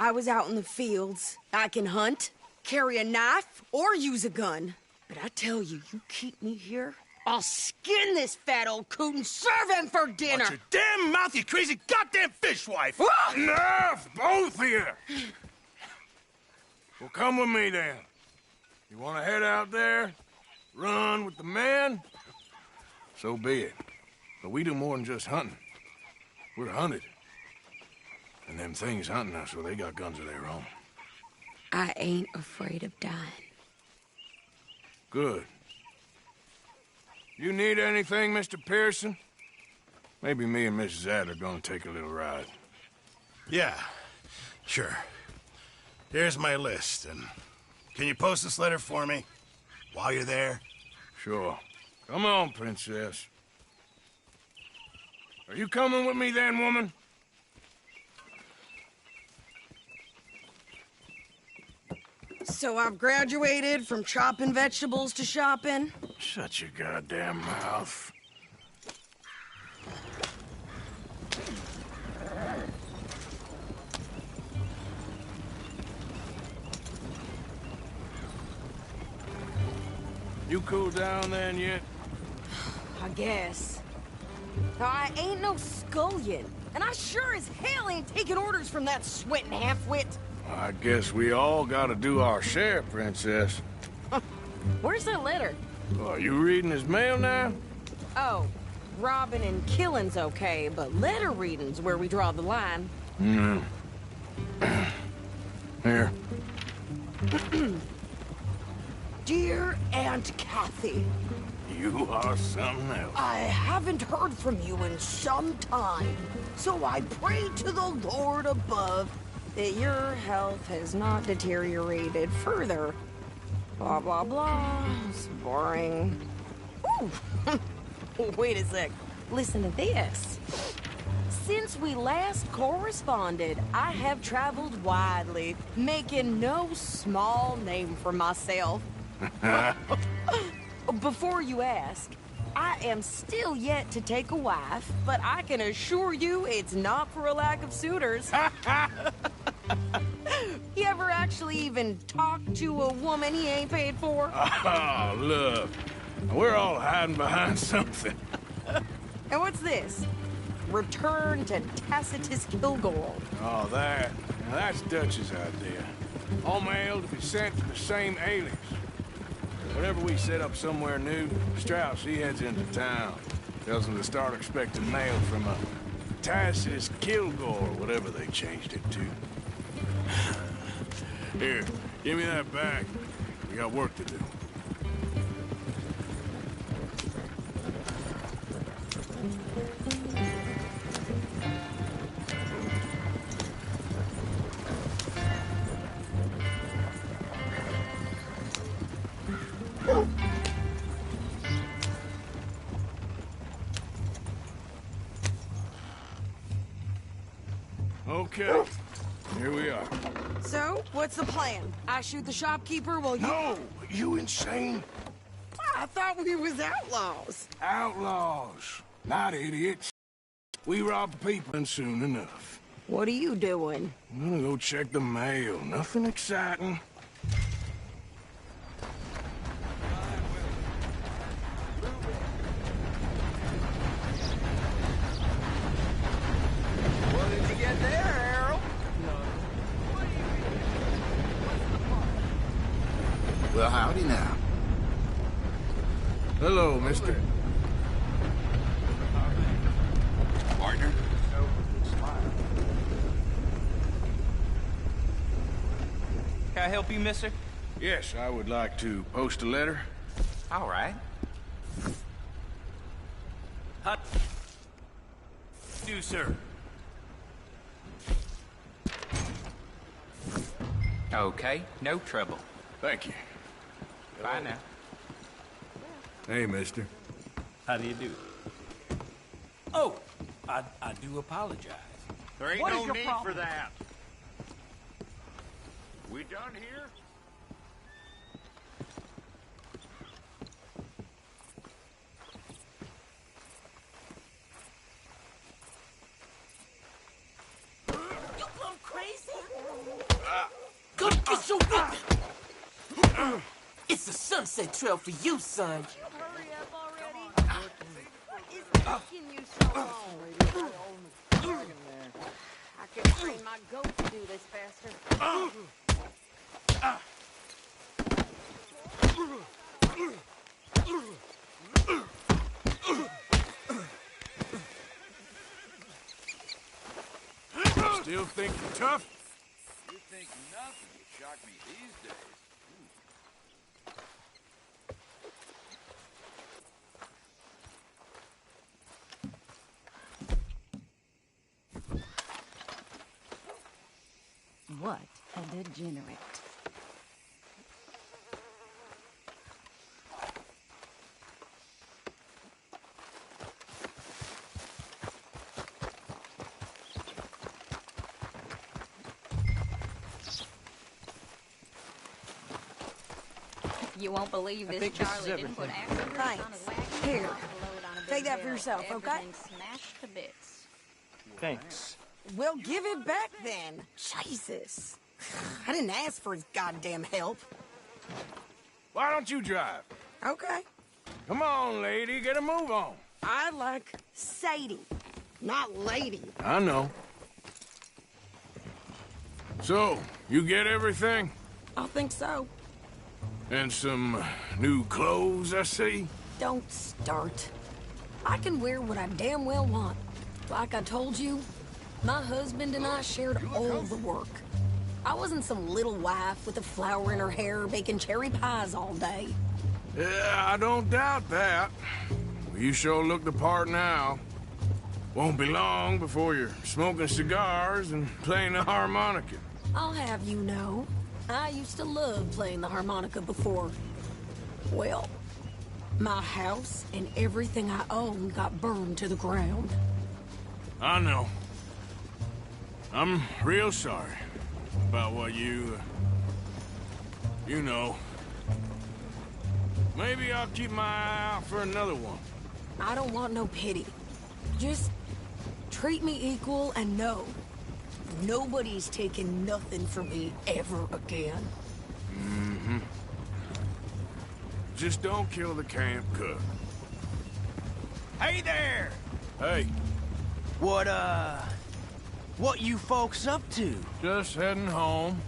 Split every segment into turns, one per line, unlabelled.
I was out in the fields. I can hunt, carry a knife, or use a gun. But I tell you, you keep me here, I'll skin this fat old coot and serve him for dinner.
Watch your damn mouth, you crazy goddamn fishwife!
Ah!
Enough, both of you! Well, come with me then. You want to head out there, run with the men? So be it. But we do more than just hunting. We're hunted. And them things hunting us, well, they got guns of their own.
I ain't afraid of dying.
Good. You need anything, Mr. Pearson? Maybe me and Mrs. Adler gonna take a little ride.
Yeah, sure. Here's my list, and can you post this letter for me while you're there?
Sure. Come on, Princess. Are you coming with me then, woman?
So I've graduated from chopping vegetables to shopping?
Shut your goddamn mouth. You cool down then yet?
I guess. Now, I ain't no scullion, and I sure as hell ain't taking orders from that sweating half-wit.
I guess we all gotta do our share, Princess.
Where's that letter?
Are you reading his mail now?
Oh, robbing and killing's okay, but letter reading's where we draw the line.
Here.
Dear Aunt Kathy,
You are something else.
I haven't heard from you in some time, so I pray to the Lord above that your health has not deteriorated further. Blah, blah, blah. It's boring. Ooh. Wait a sec. Listen to this. Since we last corresponded, I have traveled widely, making no small name for myself. Before you ask, I am still yet to take a wife, but I can assure you it's not for a lack of suitors. You ever actually even talk to a woman he ain't paid for?
Oh, look. We're all hiding behind something.
And what's this? Return to Tacitus Kilgore.
Oh, that. Now, that's Dutch's idea. All mail to be sent to the same alias. Whenever we set up somewhere new, Strauss, he heads into town. Tells them to start expecting mail from a Tacitus Kilgore, whatever they changed it to. Here, give me that back. We got work to do. Okay, here we are.
So, what's the plan? I shoot the shopkeeper while you...
No! You insane?
I thought we was outlaws.
Outlaws, not idiots. We rob people and soon enough.
What are you doing?
I'm gonna go check the mail. Nothing exciting.
What did you get there, Harold?
Well, howdy now.
Hello, mister.
Partner?
Can I help you, mister?
Yes, I would like to post a letter.
All right. Hot. Do, sir. Okay, no trouble.
Thank you.
Bye now.
Hey, mister.
How do you do? Oh, I do apologize.
There ain't
What
no
is your
need
problem?
for that. We done here?
You go crazy?
Go get your whip. It's the sunset trail for you, son.
Hurry up already. It's taking you so long. I could train my goat to do this faster.
Still think you're tough?
You think nothing would shock me these days.
What a degenerate. You won't believe this.
think this is
Charlie didn't put
everything.
acid on his wagon.
Here.
Load on a big
Take that for
hill.
yourself, okay?
Everything smashed to bits.
Thanks.
Well, give it back then. Jesus. I didn't ask for his goddamn help.
Why don't you drive?
Okay.
Come on, lady, get a move on.
I like Sadie, not lady.
I know. So, you get everything?
I think so.
And some new clothes, I see?
Don't start. I can wear what I damn well want. Like I told you, my husband and I shared all the work. I wasn't some little wife with a flower in her hair baking cherry pies all day.
Yeah, I don't doubt that. You sure look the part now. Won't be long before you're smoking cigars and playing the harmonica.
I'll have you know, I used to love playing the harmonica before. Well, my house and everything I owned got burned to the ground.
I know. I'm real sorry about what you know. Maybe I'll keep my eye out for another one.
I don't want no pity. Just treat me equal and know nobody's taking nothing from me ever again.
Mm-hmm. Just don't kill the camp cook.
Hey there!
Hey,
What you folks up to?
just heading home.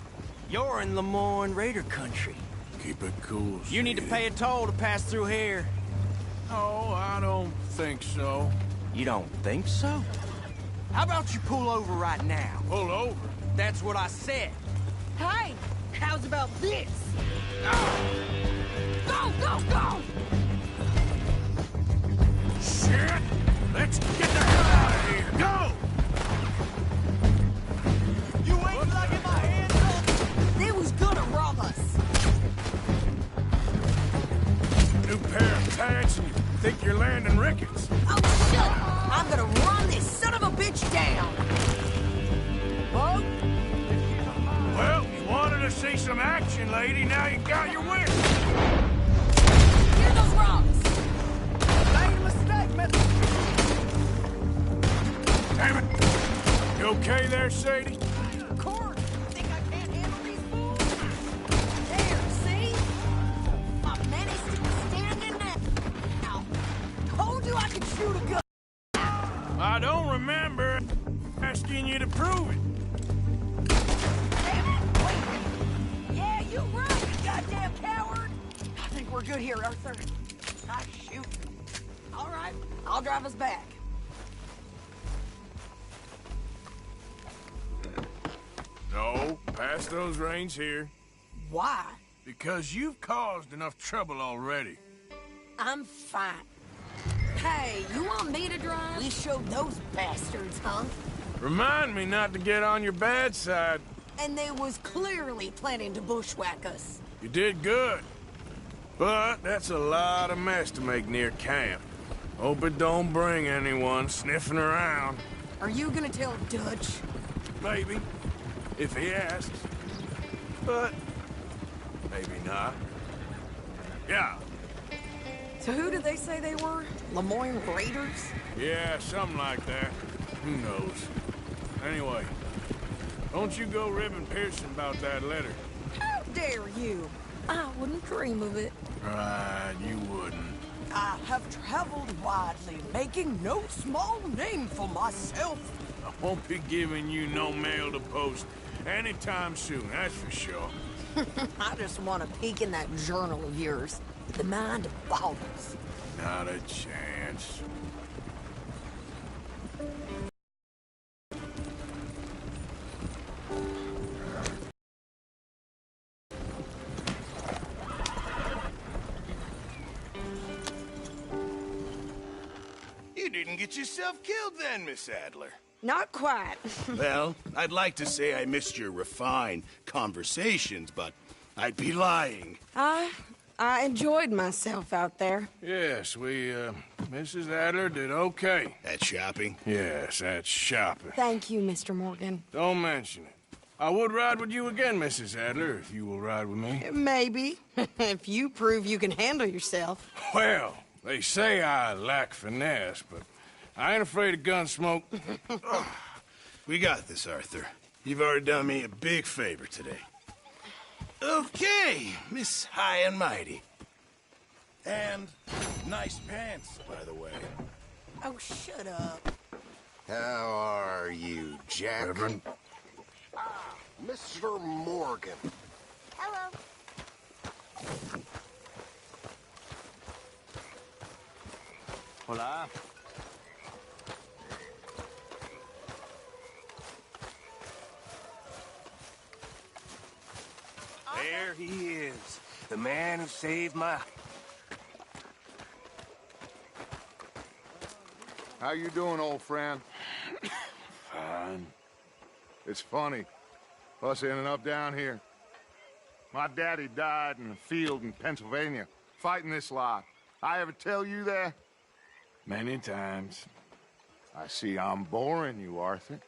You're in Lemoyne Raider country.
Keep it cool,
You need to
Sadie.
pay a toll to pass through here.
Oh, I don't think so.
You don't think so? How about you pull over right now?
Pull over.
That's what I said.
Hey, how's about this? Go, go, go!
Shit! Let's get the hell out of here! Go!
You ain't lugging my hands up!
They was gonna rob us.
New pair of pants and you think you're landing Ricketts.
Oh, shit! I'm gonna run this son of a bitch down. Oh,
Well, you wanted to see some action, lady. Now you got your wish.
hear those rocks?
Made a mistake, mister.
Damn it. You okay there, Sadie?
Of course. Think I can't handle these fools? There, see? My menace is standing now. Told you I could shoot a gun.
I don't remember asking you to prove it.
Damn it! Wait. Yeah, you right, you goddamn coward. I think we're good here, Arthur. I shoot. All right, I'll drive us back.
No, pass those reins here.
Why?
Because you've caused enough trouble already.
I'm fine. Hey, you want me to drive? We showed those bastards, huh?
Remind me not to get on your bad side.
And they was clearly planning to bushwhack us.
You did good. But that's a lot of mess to make near camp. Hope it don't bring anyone sniffing around.
Are you gonna tell Dutch?
Maybe, if he asks. But maybe not. Yeah,
So who did they say they were? Lemoyne Raiders?
yeah, something like that. Who knows? Anyway, Don't you go ribbing Pearson about that letter.
How dare you? I wouldn't dream of it.
Right, you wouldn't.
I have traveled widely, making no small name for myself.
I won't be giving you no mail to post anytime soon, that's for sure.
I just want to peek in that journal of yours. The mind boggles.
Not a chance.
You didn't get yourself killed then, Miss Adler.
Not quite.
Well, I'd like to say I missed your refined conversations, but I'd be lying.
I enjoyed myself out there.
Yes, Mrs. Adler did okay.
At shopping?
Yes, that's shopping.
Thank you, Mr. Morgan.
Don't mention it. I would ride with you again, Mrs. Adler, if you will ride with me.
Maybe. If you prove you can handle yourself.
Well, they say I lack finesse, but I ain't afraid of gun smoke.
We got this, Arthur. You've already done me a big favor today. Okay, Miss High and Mighty. And nice pants, by the way.
Oh, shut up.
How are you, Jack?
Reverend?
Mr. Morgan.
Hello.
Hola.
There he is, the man who saved my...
How you doing, old friend?
Fine.
It's funny, us ending up down here. My daddy died in a field in Pennsylvania, fighting this lot. I ever tell you that?
Many times.
I see I'm boring you, Arthur.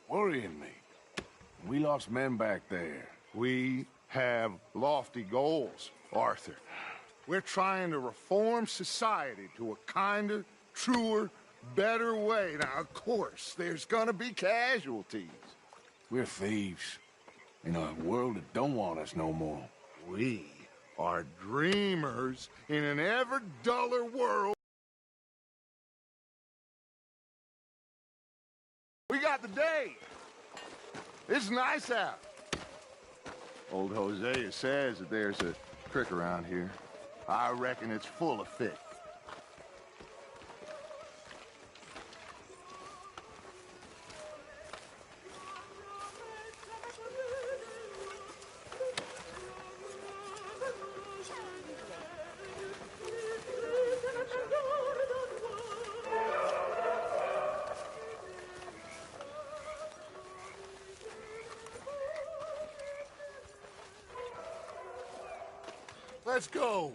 Worrying me. We lost men back there.
We have lofty goals, Arthur. We're trying to reform society to a kinder, truer, better way. Now, of course, there's gonna be casualties.
We're thieves. In a world that don't want us no more.
We are dreamers in an ever duller world. We got the day. It's nice out. Old Hosea says that there's a creek around here. I reckon it's full of fish. Let's go.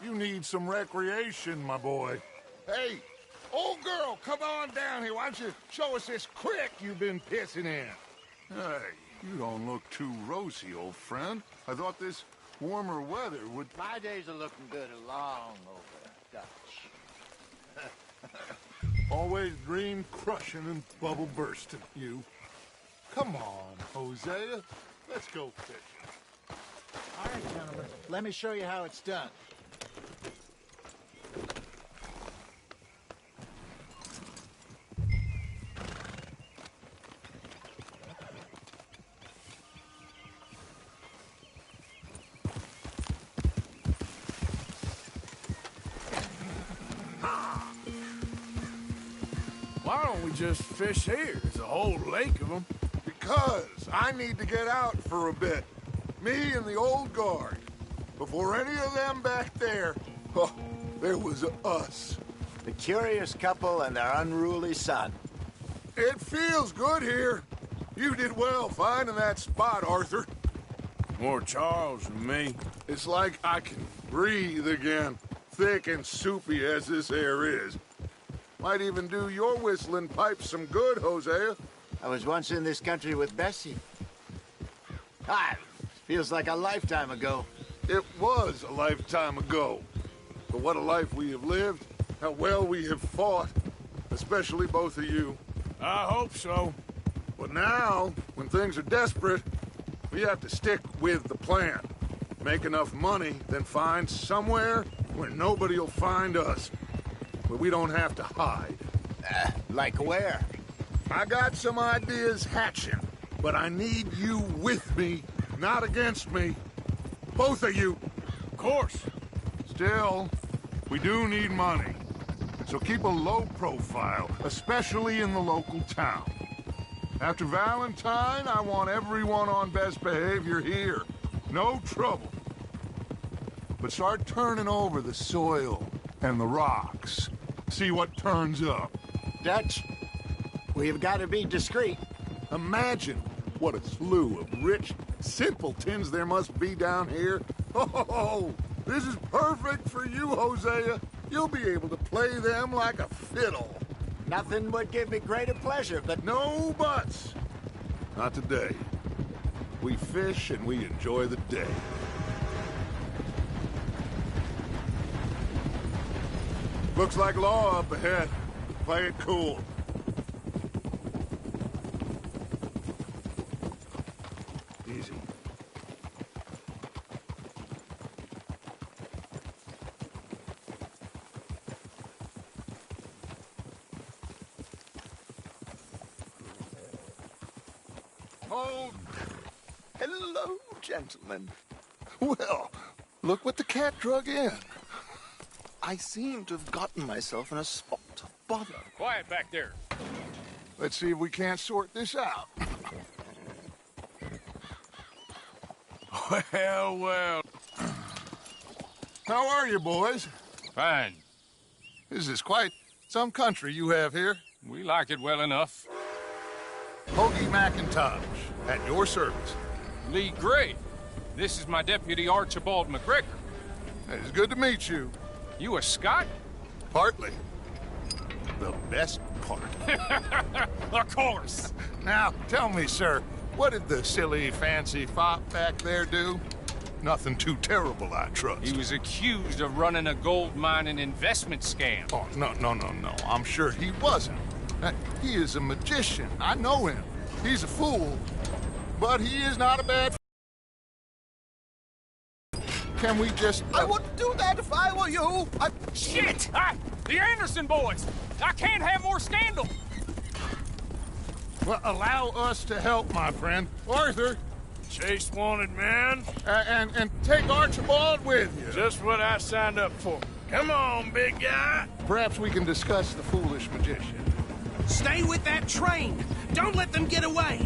You need some recreation, my boy. Hey, old girl, come on down here. Why don't you show us this creek you've been pissing in? Hey, you don't look too rosy, old friend. I thought this warmer weather would...
My days are looking good along over Dutch.
Always dream crushing and bubble bursting, you. Come on, Hosea. Let's go fishing.
All right, gentlemen, let me show you how it's done.
Why don't we just fish here? There's a whole lake of them.
Because I need to get out for a bit. Me and the old guard. Before any of them back there, oh, there was us.
The curious couple and their unruly son.
It feels good here. You did well finding that spot, Arthur.
More Charles than me.
It's like I can breathe again, thick and soupy as this air is. Might even do your whistling pipes some good, Hosea.
I was once in this country with Bessie. Feels like a lifetime ago.
It was a lifetime ago. But what a life we have lived. How well we have fought. Especially both of you.
I hope so.
But now, when things are desperate, we have to stick with the plan. Make enough money, then find somewhere where nobody will find us. Where we don't have to hide.
Like where?
I got some ideas hatching, but I need you with me, not against me. Both of you.
Of course.
Still, we do need money. So keep a low profile, especially in the local town. After Valentine, I want everyone on best behavior here. No trouble. But start turning over the soil and the rocks. See what turns up.
Dutch, we've got to be discreet.
Imagine what a slew of rich simpletons there must be down here. Oh, this is perfect for you, Hosea. You'll be able to play them like a fiddle.
Nothing would give me greater pleasure, but...
No buts. Not today. We fish and we enjoy the day. Looks like law up ahead. Play it cool. Easy.
Oh, hello, gentlemen.
Well, look what the cat drug in.
I seem to have gotten myself in a spot of bother.
Quiet back there.
Let's see if we can't sort this out.
Well, well.
How are you, boys?
Fine.
This is quite some country you have here.
We like it well enough.
Hoagie McIntosh, at your service.
Lee Gray. This is my deputy Archibald McGregor.
It's good to meet you.
You a Scot?
Partly. The best part.
Of course.
Now, tell me, sir, what did the silly, fancy fop back there do? Nothing too terrible, I trust.
He was accused of running a gold mining investment scam.
Oh, no. I'm sure he wasn't. He is a magician. I know him. He's a fool. But he is not a bad... Can we just...
I wouldn't do that if I were you.
Shit! The Anderson boys! I can't have more scandal!
Well, allow us to help, my friend. Arthur!
Chase wanted man.
And take Archibald with you.
Just what I signed up for. Come on, big guy.
Perhaps we can discuss the foolish magician.
Stay with that train. Don't let them get away.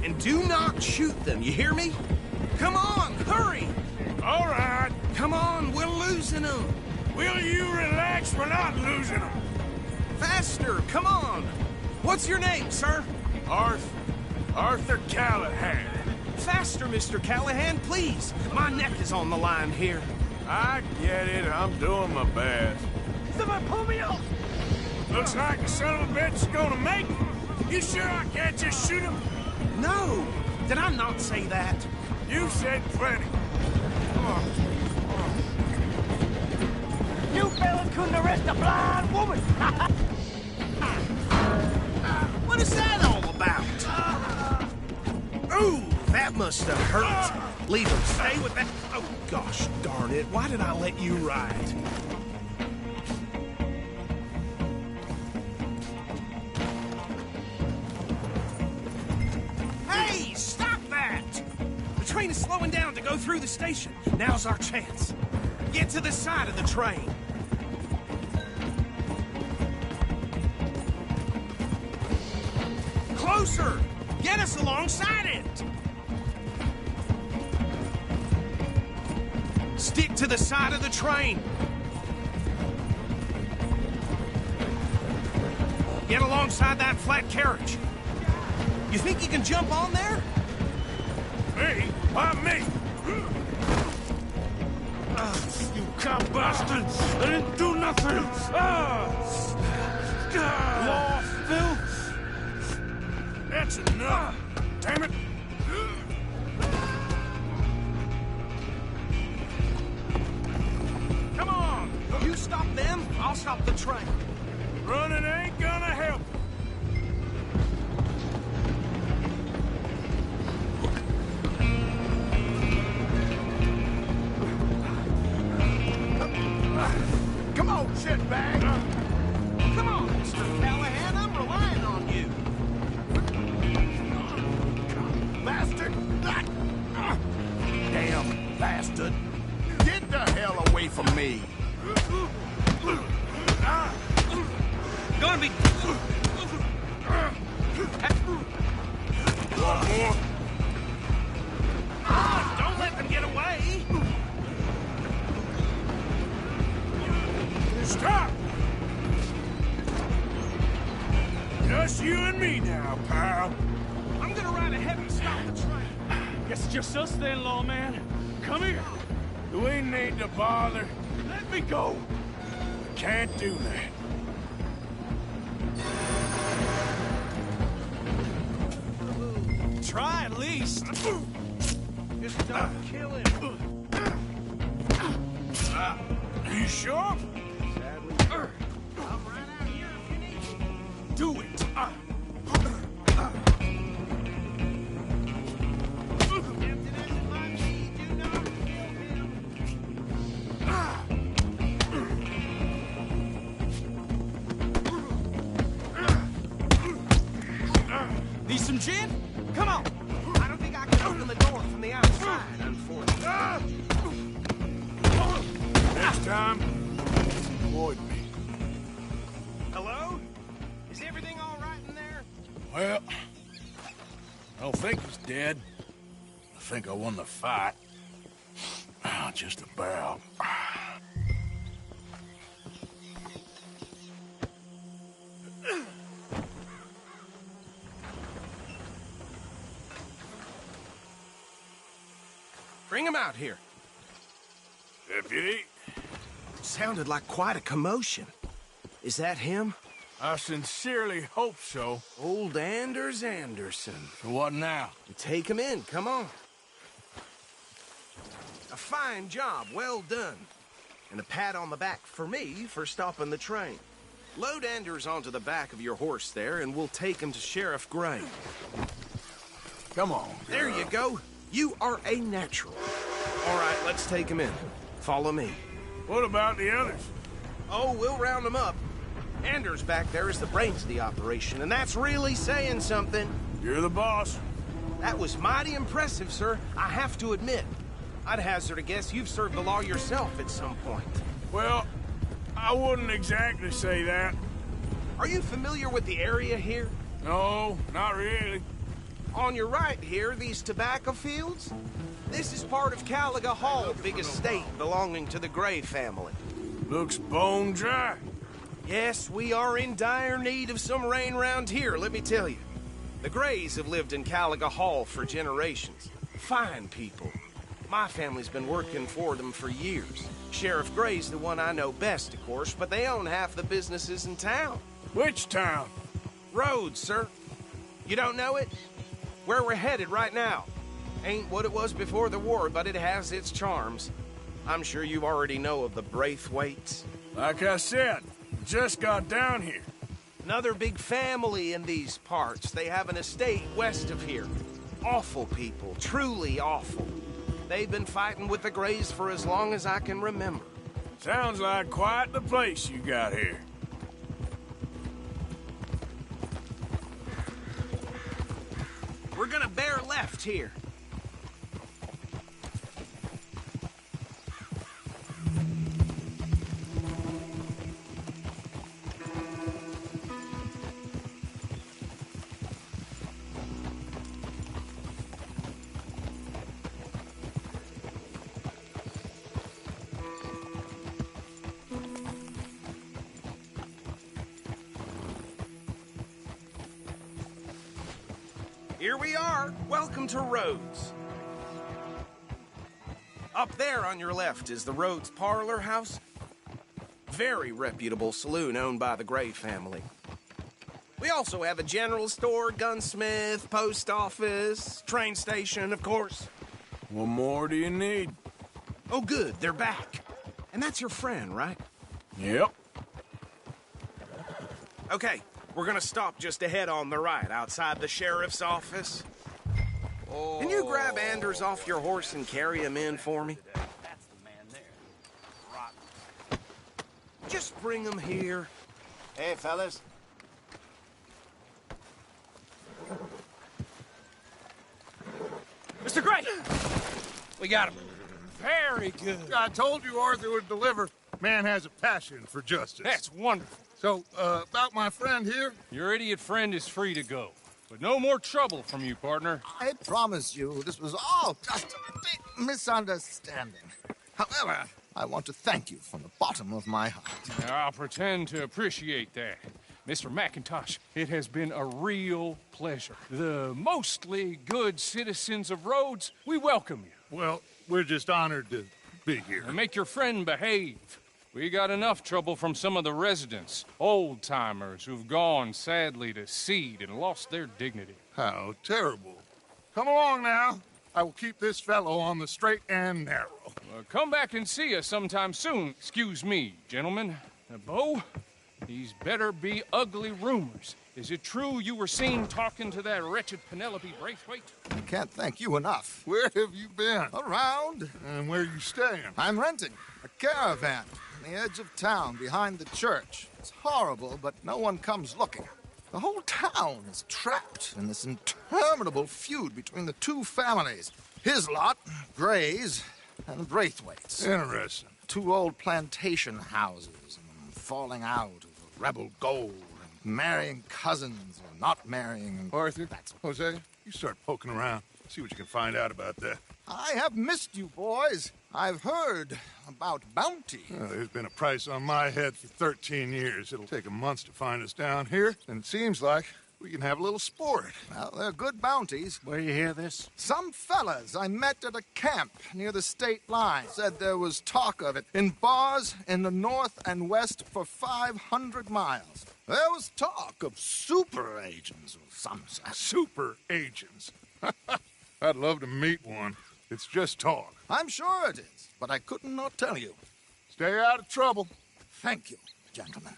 And do not shoot them, you hear me? Come on, hurry!
All right.
Come on, we're losing them.
Will you relax? We're not losing them.
Faster, come on. What's your name, sir?
Arthur Callahan.
Faster, Mr. Callahan, please. My neck is on the line here.
I get it. I'm doing my best.
Someone pull me up!
Looks like the son of a bitch is gonna make it. You sure I can't just shoot him?
No. Did I not say that?
You said plenty.
You fellas couldn't arrest a blind woman!
What is that all about? Ooh, that must have hurt. Leave him. Stay with that. Oh, gosh darn it. Why did I let you ride? Hey, stop that! The train is slowing down to go through the station. Now's our chance. Get to the side of the train. Closer! Get us alongside it! Stick to the side of the train. Get alongside that flat carriage. You think you can jump on there?
Me? Why me? You cop bastards! I didn't do nothing! Law, Bill? That's enough! Damn it!
Come on! You stop them, I'll stop the train.
Running ain't gonna help.
away from me.
Gonna be...
Want more?
Don't let them get away!
Stop! Just you and me now, pal.
I'm gonna ride ahead and stop the train.
Guess it's just us then, lawman. Come here.
Do we need to bother?
Let me go.
Can't do that.
Try at least. Just don't kill him.
You sure?
I'm right out here if you need me.
Do it.
Tempted as it might be, do not kill him. Need some gin? Come on. I don't think I can open the door from the outside, unfortunately.
Next time, avoid me.
Hello? Is everything all right in there?
Well, I don't think he's dead. I think I won the fight. Just about.
Bring him out here.
Deputy,
Sounded like quite a commotion. Is that him?
I sincerely hope so.
Old Anders Anderson.
So what now?
Take him in, come on. A fine job, well done. And a pat on the back for me for stopping the train. Load Anders onto the back of your horse there, and we'll take him to Sheriff Gray.
Come on.
There you go. You are a natural. All right, let's take him in. Follow me.
What about the others?
Oh, we'll round them up. Anders back there is the brains of the operation, and that's really saying something.
You're the boss.
That was mighty impressive, sir. I have to admit. I'd hazard a guess you've served the law yourself at some point.
Well, I wouldn't exactly say that.
Are you familiar with the area here?
No, not really.
On your right here, these tobacco fields? This is part of Caliga Hall, big estate belonging to the Gray family.
Looks bone dry.
Yes, we are in dire need of some rain round here, let me tell you. The Grays have lived in Caliga Hall for generations. Fine people. My family's been working for them for years. Sheriff Gray's the one I know best, of course, but they own half the businesses in town.
Which town?
Rhodes, sir. You don't know it? Where we're headed right now. Ain't what it was before the war, but it has its charms. I'm sure you already know of the Braithwaites.
Like I said, just got down here.
Another big family in these parts. They have an estate west of here. Awful people, truly awful. They've been fighting with the Grays for as long as I can remember.
Sounds like quite the place you got here.
We're gonna bear left here. Here we are. Welcome to Rhodes. Up there on your left is the Rhodes Parlor House. Very reputable saloon owned by the Gray family. We also have a general store, gunsmith, post office, train station, of course.
What more do you need?
Oh, good. They're back. And that's your friend, right?
Yep.
Okay. We're gonna stop just ahead on the right, outside the sheriff's office. Can you grab Anders off your horse and carry him in for me?
That's the man there. Rotten.
Just bring him here.
Hey, fellas.
Mr. Gray!
We got him.
Very good.
I told you Arthur would deliver. Man has a passion for justice.
That's wonderful.
So, about my friend here?
Your idiot friend is free to go. But no more trouble from you, partner.
I promise you this was all just a big misunderstanding. However, I want to thank you from the bottom of my heart.
I'll pretend to appreciate that. Mr. McIntosh, it has been a real pleasure. The mostly good citizens of Rhodes, we welcome you.
Well, we're just honored to be here.
And make your friend behave. We got enough trouble from some of the residents, old-timers who've gone, sadly, to seed and lost their dignity.
How terrible. Come along now. I will keep this fellow on the straight and narrow.
Come back and see us sometime soon. Excuse me, gentlemen. Bo, these better be ugly rumors. Is it true you were seen talking to that wretched Penelope Braithwaite?
I can't thank you enough.
Where have you been?
Around.
And where are you staying?
I'm renting a caravan on the edge of town behind the church. It's horrible, but no one comes looking. The whole town is trapped in this interminable feud between the two families. His lot, Gray's, and Braithwaite's.
Interesting.
Two old plantation houses, and falling out over rebel gold, and marrying cousins or not marrying.
Arthur, Jose, you start poking around. See what you can find out about that.
I have missed you, boys. I've heard about bounty.
Well, there's been a price on my head for 13 years. It'll take 'em months to find us down here, and it seems like we can have a little sport.
Well, they're good bounties.
Where you hear this?
Some fellas I met at a camp near the state line said there was talk of it in bars in the north and west for 500 miles. There was talk of super agents of some sort.
Super agents. I'd love to meet one. It's just talk.
I'm sure it is, but I couldn't not tell you.
Stay out of trouble.
Thank you, gentlemen.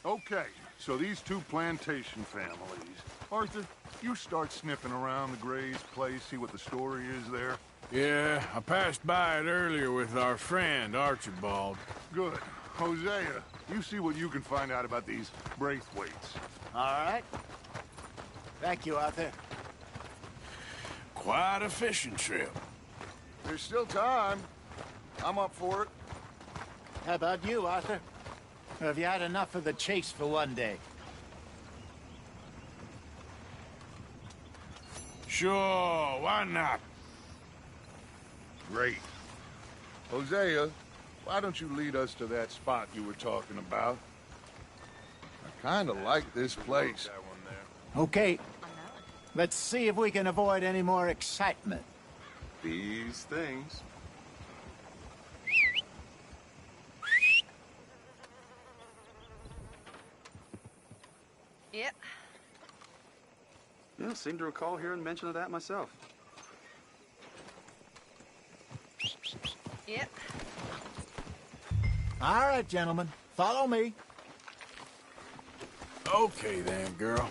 Okay, so these two plantation families. Arthur, you start sniffing around the Gray's place, see what the story is there.
Yeah, I passed by it earlier with our friend, Archibald.
Good. Hosea, you see what you can find out about these Braithwaites.
All right. Thank you, Arthur.
Quite a fishing trip.
There's still time. I'm up for it.
How about you, Arthur? Or have you had enough of the chase for one day?
Sure, why not?
Great. Hosea, why don't you lead us to that spot you were talking about? I kind of like this place.
Okay. Let's see if we can avoid any more excitement.
These things.
Yep.
Yeah, seem to recall hearing mention of that myself.
Yep.
All right, gentlemen. Follow me.
Okay then, girl.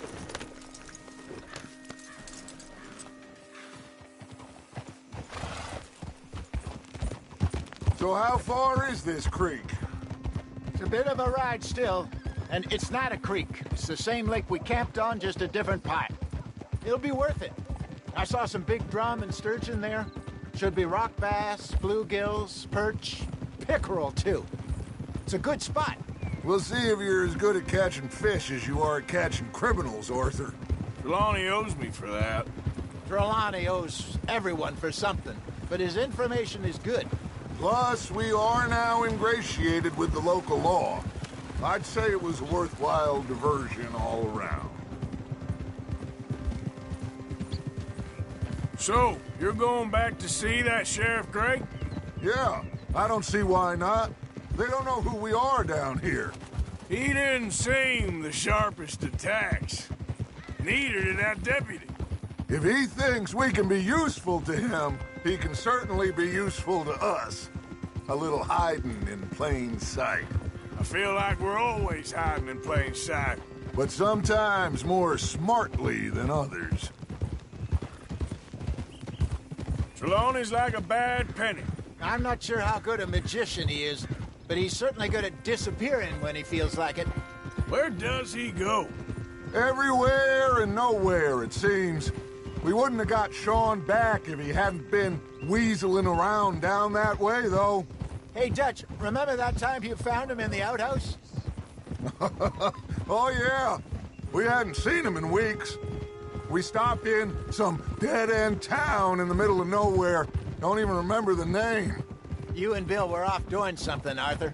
So how far is this creek?
It's a bit of a ride still, and it's not a creek. It's the same lake we camped on, just a different part. It'll be worth it. I saw some big drum and sturgeon there. Should be rock bass, bluegills, perch, pickerel, too. It's a good spot.
We'll see if you're as good at catching fish as you are at catching criminals, Arthur.
Trelawney owes me for that.
Trelawney owes everyone for something, but his information is good.
Plus, we are now ingratiated with the local law. I'd say it was a worthwhile diversion all around.
So, you're going back to see that Sheriff Gray?
Yeah, I don't see why not. They don't know who we are down here.
He didn't seem the sharpest attacks. Neither did that deputy.
If he thinks we can be useful to him, he can certainly be useful to us. A little hiding in plain sight.
I feel like we're always hiding in plain sight.
But sometimes more smartly than others.
Trelawney's like a bad penny.
I'm not sure how good a magician he is, but he's certainly good at disappearing when he feels like it.
Where does he go?
Everywhere and nowhere, it seems. We wouldn't have got Sean back if he hadn't been weaseling around down that way, though.
Hey, Dutch, remember that time you found him in the outhouse?
Oh, yeah. We hadn't seen him in weeks. We stopped in some dead-end town in the middle of nowhere. Don't even remember the name.
You and Bill were off doing something, Arthur.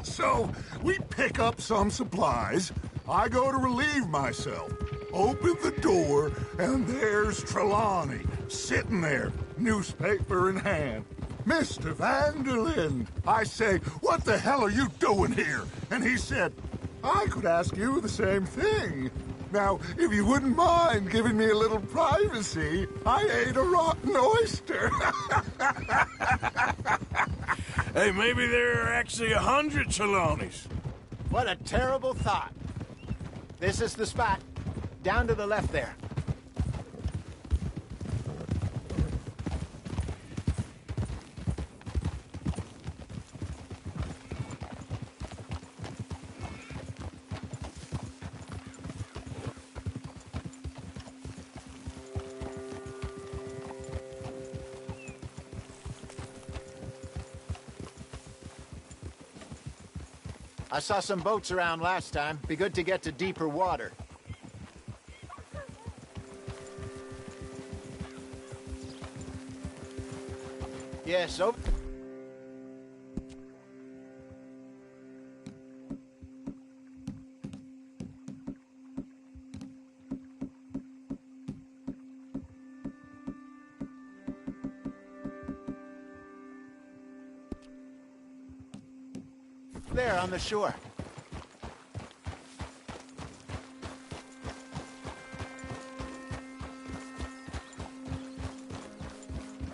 So, we pick up some supplies. I go to relieve myself. Open the door, and there's Trelawney, sitting there, newspaper in hand. Mr. Van der Linde. I say, what the hell are you doing here? And he said, I could ask you the same thing. Now, if you wouldn't mind giving me a little privacy, I ate a rotten oyster.
Hey, maybe there are actually 100 Trelawneys.
What a terrible thought. This is the spot. Down to the left there. I saw some boats around last time. Be good to get to deeper water. Yes, over. There on the shore.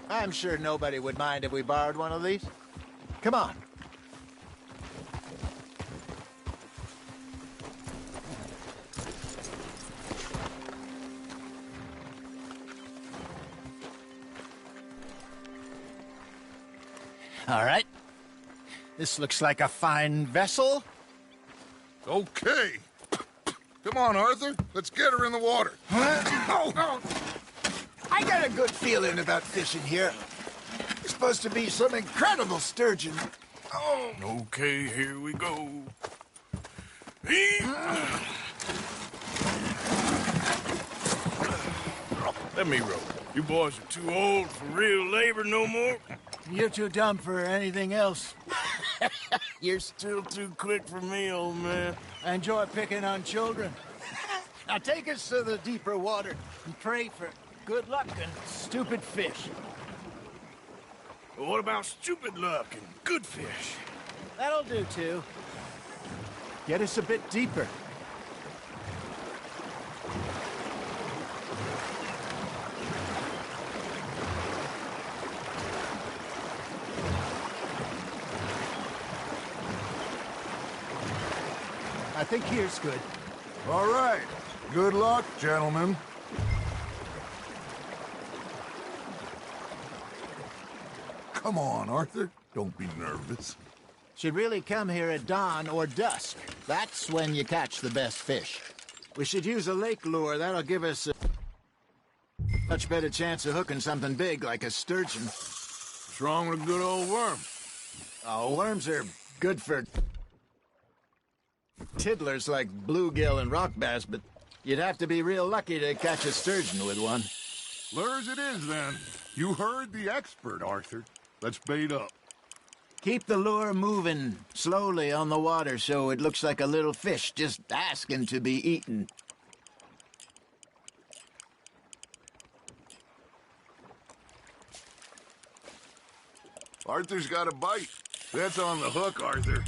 I'm sure nobody would mind if we borrowed one of these. Come on. All right. This looks like a fine vessel.
Okay. Come on, Arthur. Let's get her in the water.
Oh. I got a good feeling about fishing here. It's supposed to be some incredible sturgeon.
Oh. Okay, here we go. Let me row. You boys are too old for real labor no more.
You're too dumb for anything else.
You're still too quick for me, old man.
I enjoy picking on children. Now take us to the deeper water and pray for good luck and stupid fish.
Well, what about stupid luck and good fish?
That'll do, too. Get us a bit deeper. I think here's good.
All right. Good luck, gentlemen. Come on, Arthur. Don't be nervous.
Should really come here at dawn or dusk. That's when you catch the best fish. We should use a lake lure. That'll give us a much better chance of hooking something big like a sturgeon.
What's wrong with a good old worm?
Oh, worms are good for tiddlers like bluegill and rock bass, but you'd have to be real lucky to catch a sturgeon with one.
Lures it is, then. You heard the expert, Arthur. Let's bait up.
Keep the lure moving slowly on the water so it looks like a little fish just asking to be eaten.
Arthur's got a bite. That's on the hook, Arthur.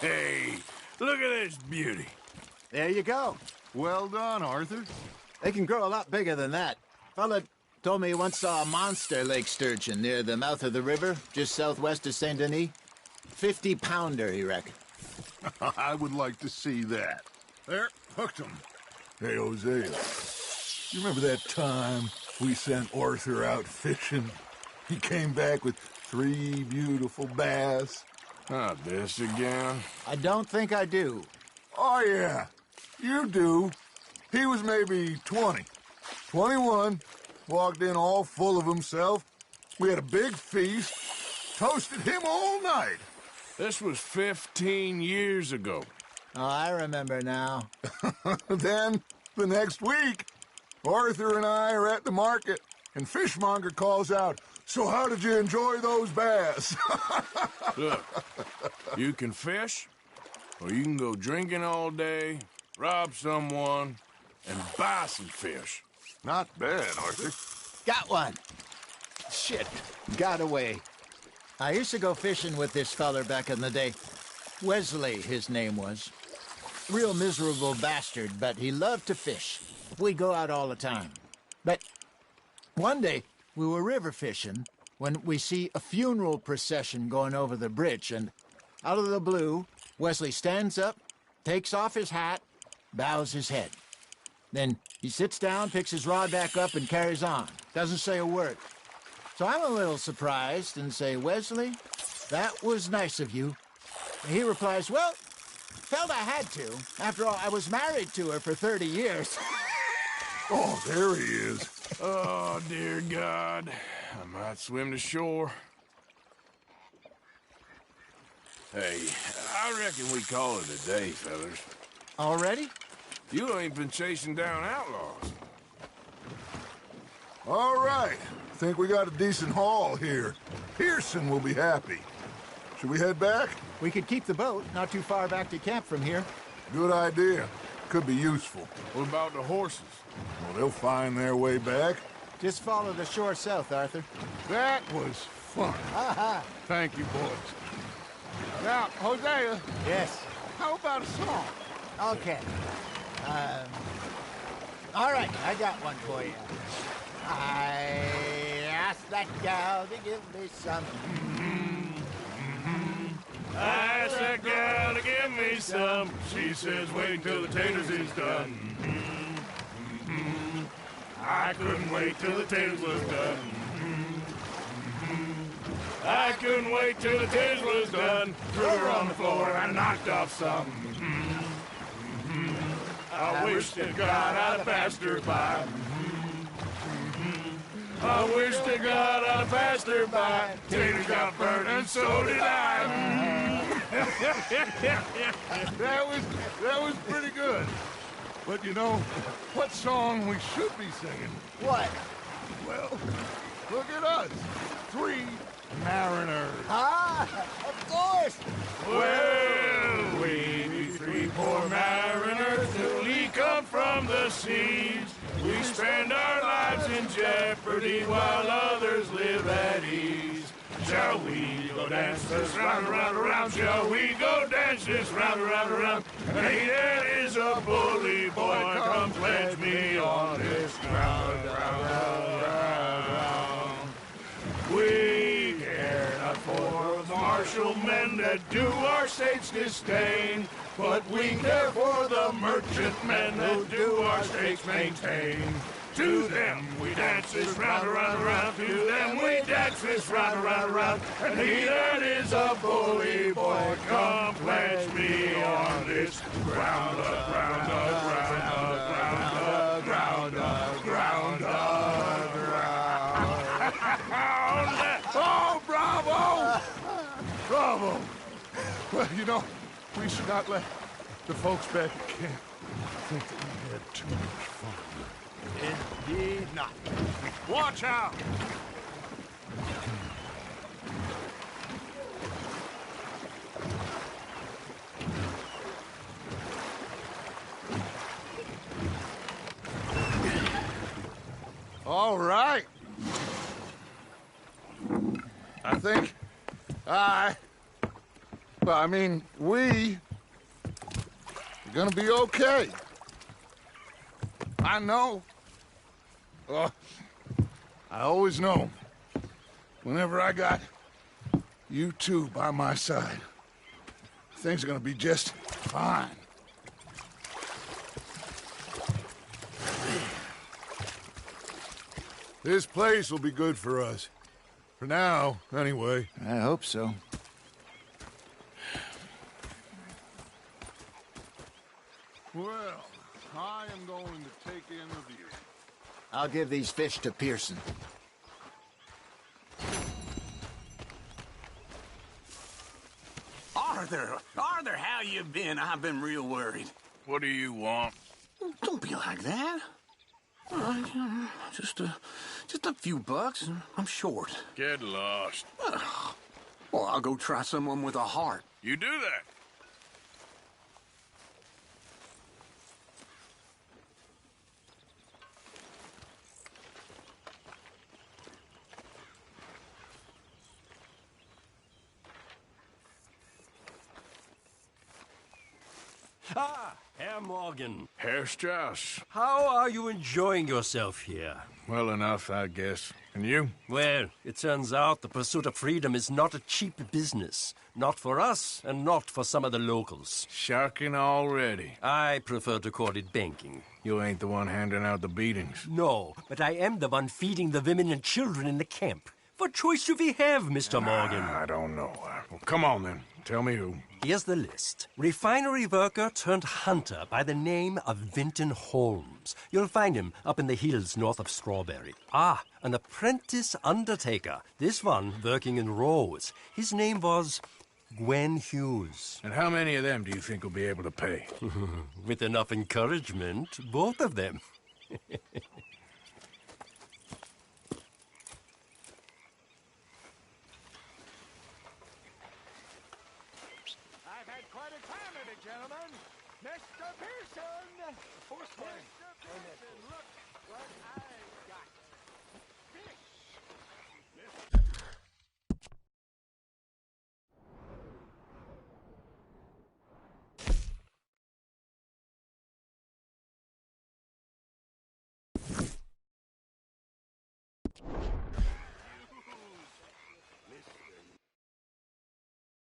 Hey, look at this beauty.
There you go.
Well done, Arthur.
They can grow a lot bigger than that. Fella told me he once saw a monster lake sturgeon near the mouth of the river, just southwest of Saint Denis. 50-pounder, he reckoned.
I would like to see that. There, hooked him. Hey, Hosea. You remember that time we sent Arthur out fishing? He came back with 3 beautiful bass.
Not this again.
I don't think I do.
Oh, yeah. You do. He was maybe 20. 21. Walked in all full of himself. We had a big feast. Toasted him all night.
This was 15 years ago.
Oh, I remember now.
Then, the next week, Arthur and I are at the market, and Fishmonger calls out, "So how did you enjoy those bass?"
Look, you can fish, or you can go drinking all day, rob someone, and buy some fish.
Not bad, Arthur.
Got one. Shit, got away. I used to go fishing with this feller back in the day. Wesley, his name was. Real miserable bastard, but he loved to fish. We'd go out all the time. But one day, we were river fishing when we see a funeral procession going over the bridge, and out of the blue, Wesley stands up, takes off his hat, bows his head. Then he sits down, picks his rod back up, and carries on. Doesn't say a word. So I'm a little surprised and say, "Wesley, that was nice of you." And he replies, "Well, felt I had to. After all, I was married to her for 30 years.
Oh, there he is.
Oh, dear God. I might swim to shore. Hey, I reckon we call it a day, fellas.
Already?
You ain't been chasing down outlaws.
All right. Think we got a decent haul here. Pearson will be happy. Should we head back?
We could keep the boat not too far back to camp from here.
Good idea. Could be useful.
What about the horses?
Well, they'll find their way back.
Just follow the shore south, Arthur.
That was fun. Thank you, boys. Now, Hosea.
Yes?
How about a song?
Okay. All right, I got one for you. I asked that gal to give me some.
I asked that gal to give me some. She says, wait till the taters is done. I couldn't wait till the taters was done. I couldn't wait till the taters was done. Threw her on the floor and knocked off some. I wish to God I'd passed her by. I wish to God I'd passed her by. Taters got burned and so did I.
That was pretty good. But you know, what song we should be singing?
What?
Well, look at us. 3 mariners.
Of course.
Well, we be 3 poor mariners newly come from the seas. We spend our lives in jeopardy while others live at ease. Shall we go dance this round, around, around? Shall we go dance this round, around, around? Hey, there is a bully boy, come pledge me on this ground, ground. We care not for the martial men that do our state's disdain, but we care for the merchant men that do our state's maintain. To them we dance this round, around, around. To them we dance this round, around, around. And he that is a bully boy, come pledge me on this ground, ground, ground, ground, ground, ground, ground. Oh, bravo! Bravo! Well, you know, we should not let the folks back at camp think that we had too much fun.
Indeed not.
Watch out! All right. I think I Well, I mean, we are gonna be okay. I know. I always know. Whenever I got you two by my side, things are gonna be just fine. This place will be good for us. For now, anyway.
I hope so.
Well, I am going to take in the view.
I'll give these fish to Pearson.
Arthur, how you been? I've been real worried.
What do you want?
Don't be like that. Just a few bucks. I'm short.
Get lost.
Well, I'll go try someone with a heart.
You do that.
Ah, Herr Morgan.
Herr Strauss.
How are you enjoying yourself here?
Well enough, I guess. And you?
Well, it turns out the pursuit of freedom is not a cheap business. Not for us, and not for some of the locals.
Sharking already.
I prefer to call it banking.
You ain't the one handing out the beatings.
No, but I am the one feeding the women and children in the camp. What choice do we have, Mr. Morgan?
I don't know. Well, come on, then. Tell me who.
Here's the list. Refinery worker turned hunter by the name of Vinton Holmes. You'll find him up in the hills north of Strawberry. Ah, an apprentice undertaker. This one working in Rose. His name was Gwen Hughes.
And how many of them do you think will be able to pay?
With enough encouragement, both of them.
I've had quite a time of it, gentlemen. Mr. Pearson! Mr. Pearson, look what I